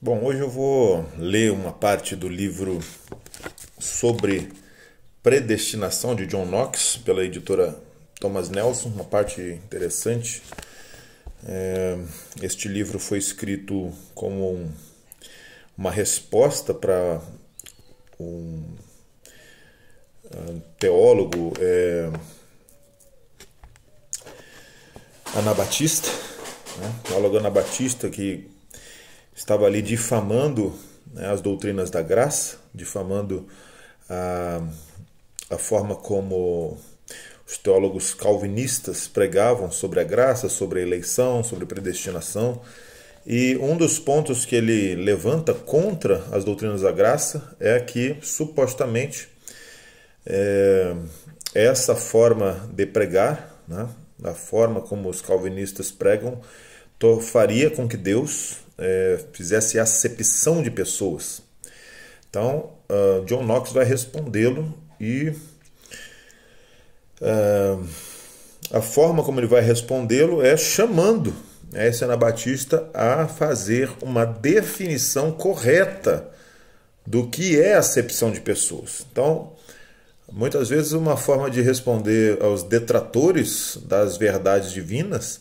Bom, hoje eu vou ler uma parte do livro sobre predestinação de John Knox, pela editora Thomas Nelson, uma parte interessante. Este livro foi escrito como uma resposta para um teólogo anabatista, teólogo anabatista que estava ali difamando, as doutrinas da graça, difamando a forma como os teólogos calvinistas pregavam sobre a graça, sobre a eleição, sobre a predestinação. E um dos pontos que ele levanta contra as doutrinas da graça é que, supostamente, essa forma de pregar, a forma como os calvinistas pregam, faria com que Deus fizesse acepção de pessoas. Então, John Knox vai respondê-lo e a forma como ele vai respondê-lo é chamando esse anabatista a fazer uma definição correta do que é acepção de pessoas. Então, muitas vezes uma forma de responder aos detratores das verdades divinas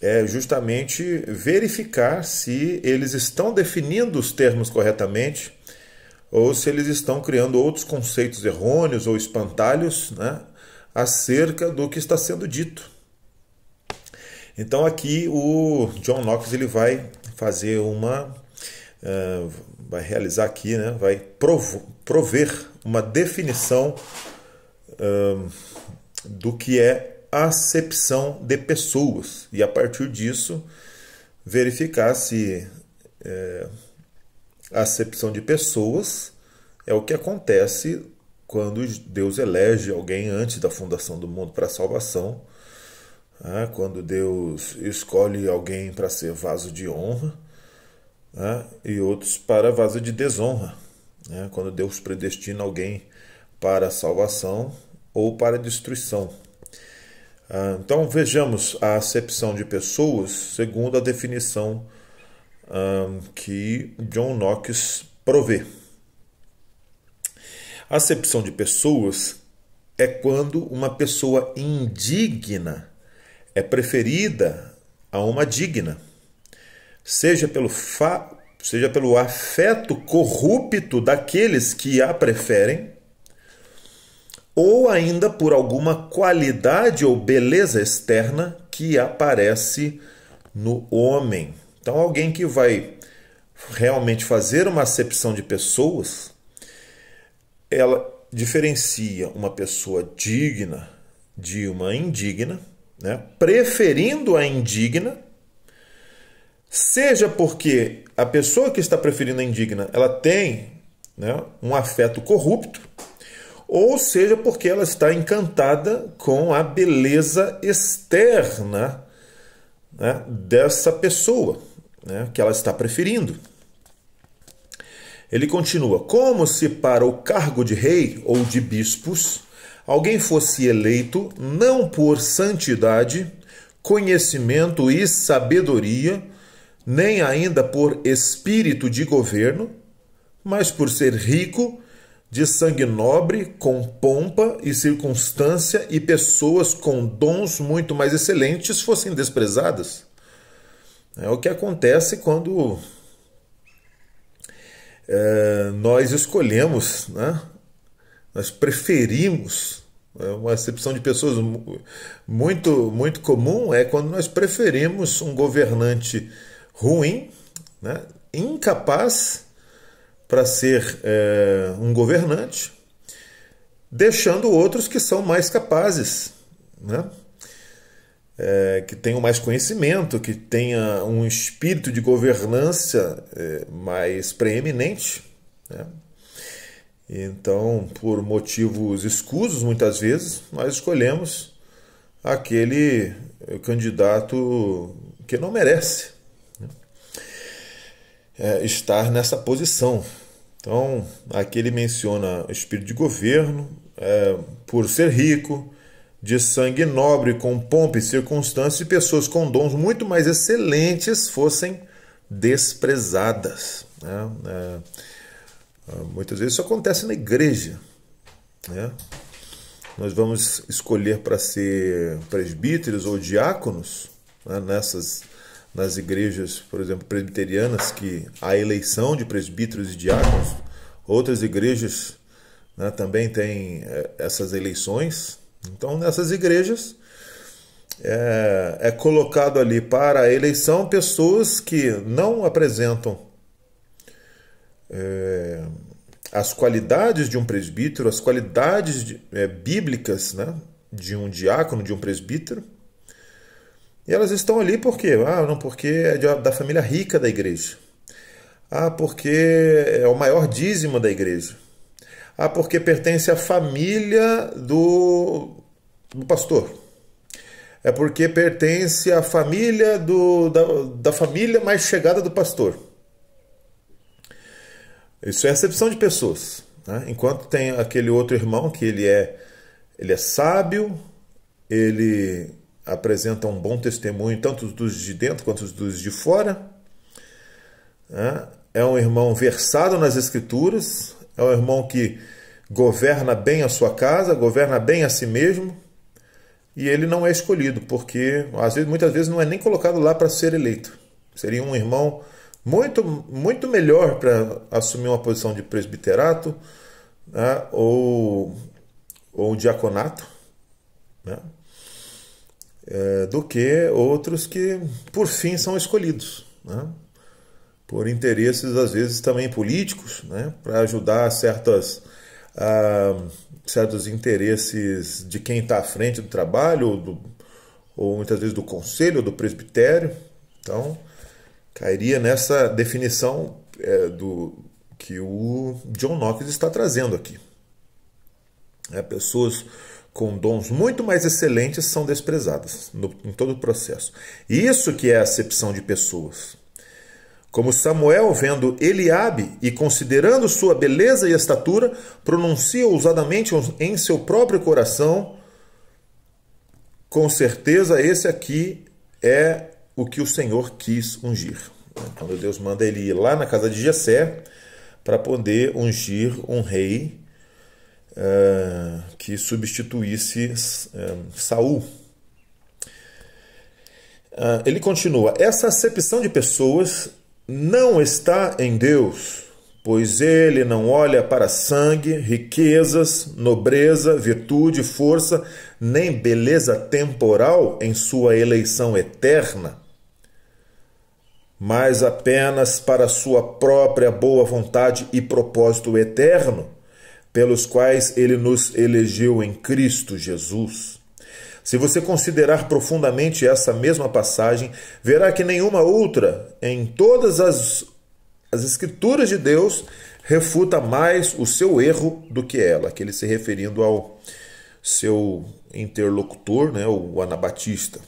é justamente verificar se eles estão definindo os termos corretamente ou se eles estão criando outros conceitos errôneos ou espantalhos, acerca do que está sendo dito. Então aqui o John Knox ele vai fazer vai realizar aqui, vai prover uma definição do que é acepção de pessoas e a partir disso verificar se a acepção de pessoas é o que acontece quando Deus elege alguém antes da fundação do mundo para a salvação, quando Deus escolhe alguém para ser vaso de honra e outros para vaso de desonra, quando Deus predestina alguém para a salvação ou para a destruição. Então vejamos a acepção de pessoas segundo a definição que John Knox provê. A acepção de pessoas é quando uma pessoa indigna é preferida a uma digna, seja pelo afeto corrupto daqueles que a preferem, ou ainda por alguma qualidade ou beleza externa que aparece no homem. Então, alguém que vai realmente fazer uma acepção de pessoas, ela diferencia uma pessoa digna de uma indigna, preferindo a indigna, seja porque a pessoa que está preferindo a indigna ela tem um afeto corrupto, ou seja porque ela está encantada com a beleza externa dessa pessoa que ela está preferindo. Ele continua: como se para o cargo de rei ou de bispos alguém fosse eleito não por santidade, conhecimento e sabedoria, nem ainda por espírito de governo, mas por ser rico, de sangue nobre, com pompa e circunstância, e pessoas com dons muito mais excelentes fossem desprezadas. É o que acontece quando nós escolhemos, nós preferimos. Uma acepção de pessoas muito, muito comum é quando nós preferimos um governante ruim, incapaz para ser um governante, deixando outros que são mais capazes, que tenham mais conhecimento, que tenha um espírito de governança mais preeminente. Então, por motivos escusos, muitas vezes, nós escolhemos aquele candidato que não merece estar nessa posição. Então, aqui ele menciona espírito de governo, por ser rico, de sangue nobre, com pompa e circunstância, e pessoas com dons muito mais excelentes fossem desprezadas, né? Muitas vezes isso acontece na igreja, né? Nós vamos escolher para ser presbíteros ou diáconos, né, nas igrejas, por exemplo, presbiterianas, que há eleição de presbíteros e diáconos. Outras igrejas, né, também têm essas eleições. Então, nessas igrejas, é colocado ali para a eleição pessoas que não apresentam as qualidades de um presbítero, as qualidades bíblicas, né, de um diácono, de um presbítero. E elas estão ali por quê? Não, porque é da família rica da igreja. Porque é o maior dízimo da igreja. Porque pertence à família do pastor. É porque pertence à família da família mais chegada do pastor. Isso é acepção de pessoas, né? Enquanto tem aquele outro irmão que ele é sábio, ele apresenta um bom testemunho, tanto dos de dentro quanto dos de fora, né? É um irmão versado nas Escrituras, é um irmão que governa bem a sua casa, governa bem a si mesmo, e ele não é escolhido, porque muitas vezes não é nem colocado lá para ser eleito. Seria um irmão muito, muito melhor para assumir uma posição de presbiterato, né, ou diaconato, né, do que outros que, por fim, são escolhidos, né, por interesses, às vezes, também políticos, né, para ajudar certos interesses de quem está à frente do trabalho, ou muitas vezes do conselho, ou do presbitério. Então, cairia nessa definição que o John Knox está trazendo aqui. Pessoas com dons muito mais excelentes são desprezadas em todo o processo. Isso que é a acepção de pessoas. Como Samuel, vendo Eliabe e considerando sua beleza e estatura, pronuncia ousadamente em seu próprio coração: com certeza esse aqui é o que o Senhor quis ungir. Quando Deus manda ele ir lá na casa de Jessé para poder ungir um rei que substituísse Saul. Ele continua: essa acepção de pessoas não está em Deus, pois ele não olha para sangue, riquezas, nobreza, virtude, força, nem beleza temporal em sua eleição eterna, mas apenas para sua própria boa vontade e propósito eterno, pelos quais ele nos elegeu em Cristo Jesus. Se você considerar profundamente essa mesma passagem, verá que nenhuma outra em todas as Escrituras de Deus refuta mais o seu erro do que ela, aquele se referindo ao seu interlocutor, né, o anabatista.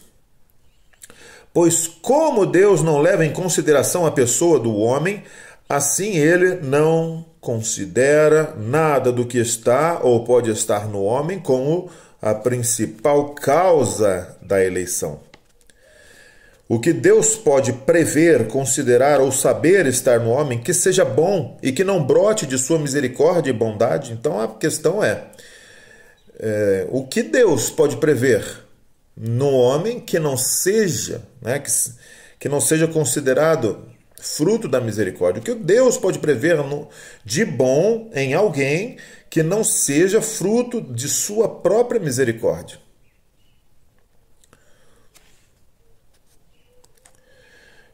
Pois como Deus não leva em consideração a pessoa do homem, assim ele não considera nada do que está ou pode estar no homem como a principal causa da eleição. O que Deus pode prever, considerar ou saber estar no homem, que seja bom e que não brote de sua misericórdia e bondade. Então a questão o que Deus pode prever no homem que não seja, né, que não seja considerado fruto da misericórdia. O que Deus pode prever de bom em alguém que não seja fruto de sua própria misericórdia.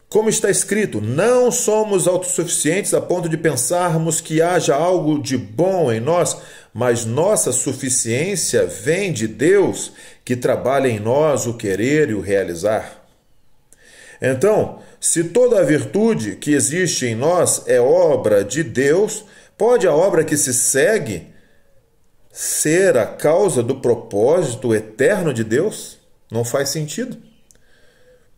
Como está escrito, não somos autossuficientes a ponto de pensarmos que haja algo de bom em nós, mas nossa suficiência vem de Deus, que trabalha em nós o querer e o realizar. Então, se toda a virtude que existe em nós é obra de Deus, pode a obra que se segue ser a causa do propósito eterno de Deus? Não faz sentido.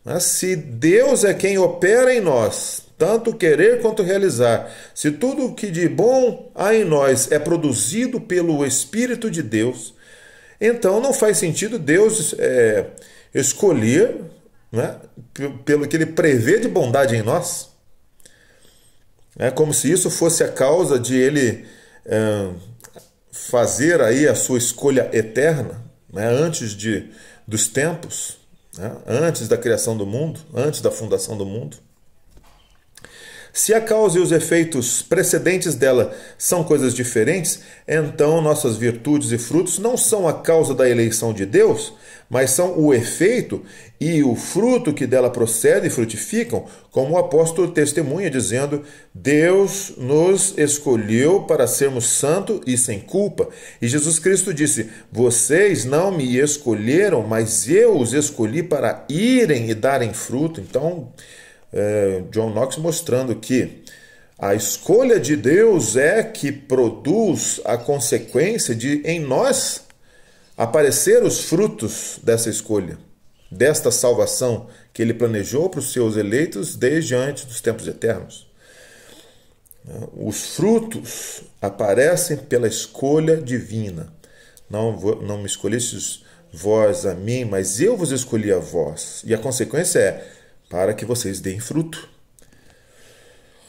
Mas se Deus é quem opera em nós, tanto querer quanto realizar, se tudo o que de bom há em nós é produzido pelo Espírito de Deus, então não faz sentido Deus escolher, né, pelo que Ele prevê de bondade em nós, É como se isso fosse a causa de ele fazer aí a sua escolha eterna, né, antes dos tempos, né, antes da criação do mundo, antes da fundação do mundo. Se a causa e os efeitos precedentes dela são coisas diferentes, então nossas virtudes e frutos não são a causa da eleição de Deus, mas são o efeito e o fruto que dela procede e frutificam, como o apóstolo testemunha, dizendo: Deus nos escolheu para sermos santos e sem culpa. E Jesus Cristo disse: vocês não me escolheram, mas eu os escolhi para irem e darem fruto. Então, John Knox mostrando que a escolha de Deus é que produz a consequência de, em nós, aparecer os frutos dessa escolha, desta salvação que ele planejou para os seus eleitos desde antes dos tempos eternos. Os frutos aparecem pela escolha divina. Não me escolhestes vós a mim, mas eu vos escolhi a vós. E a consequência é para que vocês deem fruto.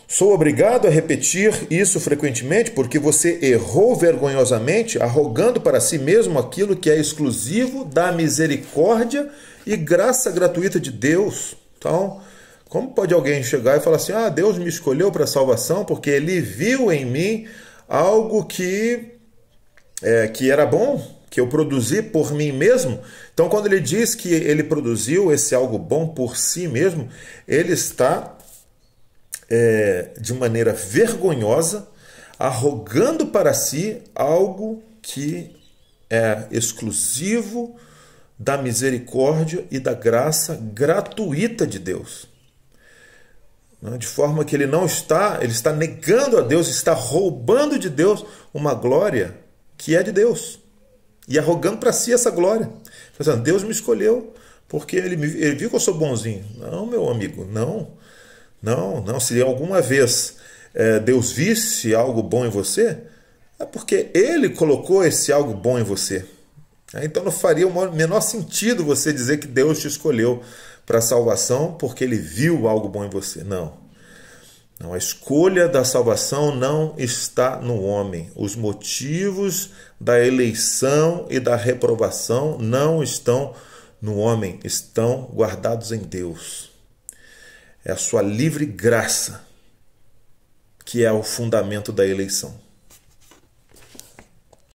Sou obrigado a repetir isso frequentemente porque você errou vergonhosamente, arrogando para si mesmo aquilo que é exclusivo da misericórdia e graça gratuita de Deus. Então, como pode alguém chegar e falar assim: Deus me escolheu para a salvação porque Ele viu em mim algo que era bom, que eu produzi por mim mesmo? Então, quando ele diz que ele produziu esse algo bom por si mesmo, ele está, de maneira vergonhosa, arrogando para si algo que é exclusivo da misericórdia e da graça gratuita de Deus. De forma que ele está negando a Deus, está roubando de Deus uma glória que é de Deus. E arrogando para si essa glória. Pensando: Deus me escolheu porque ele viu que eu sou bonzinho. Não, meu amigo, não. Se alguma vez Deus visse algo bom em você, é porque Ele colocou esse algo bom em você. Então não faria o menor sentido você dizer que Deus te escolheu para a salvação porque Ele viu algo bom em você. Não, a escolha da salvação não está no homem. Os motivos da eleição e da reprovação não estão no homem, estão guardados em Deus. É a sua livre graça que é o fundamento da eleição.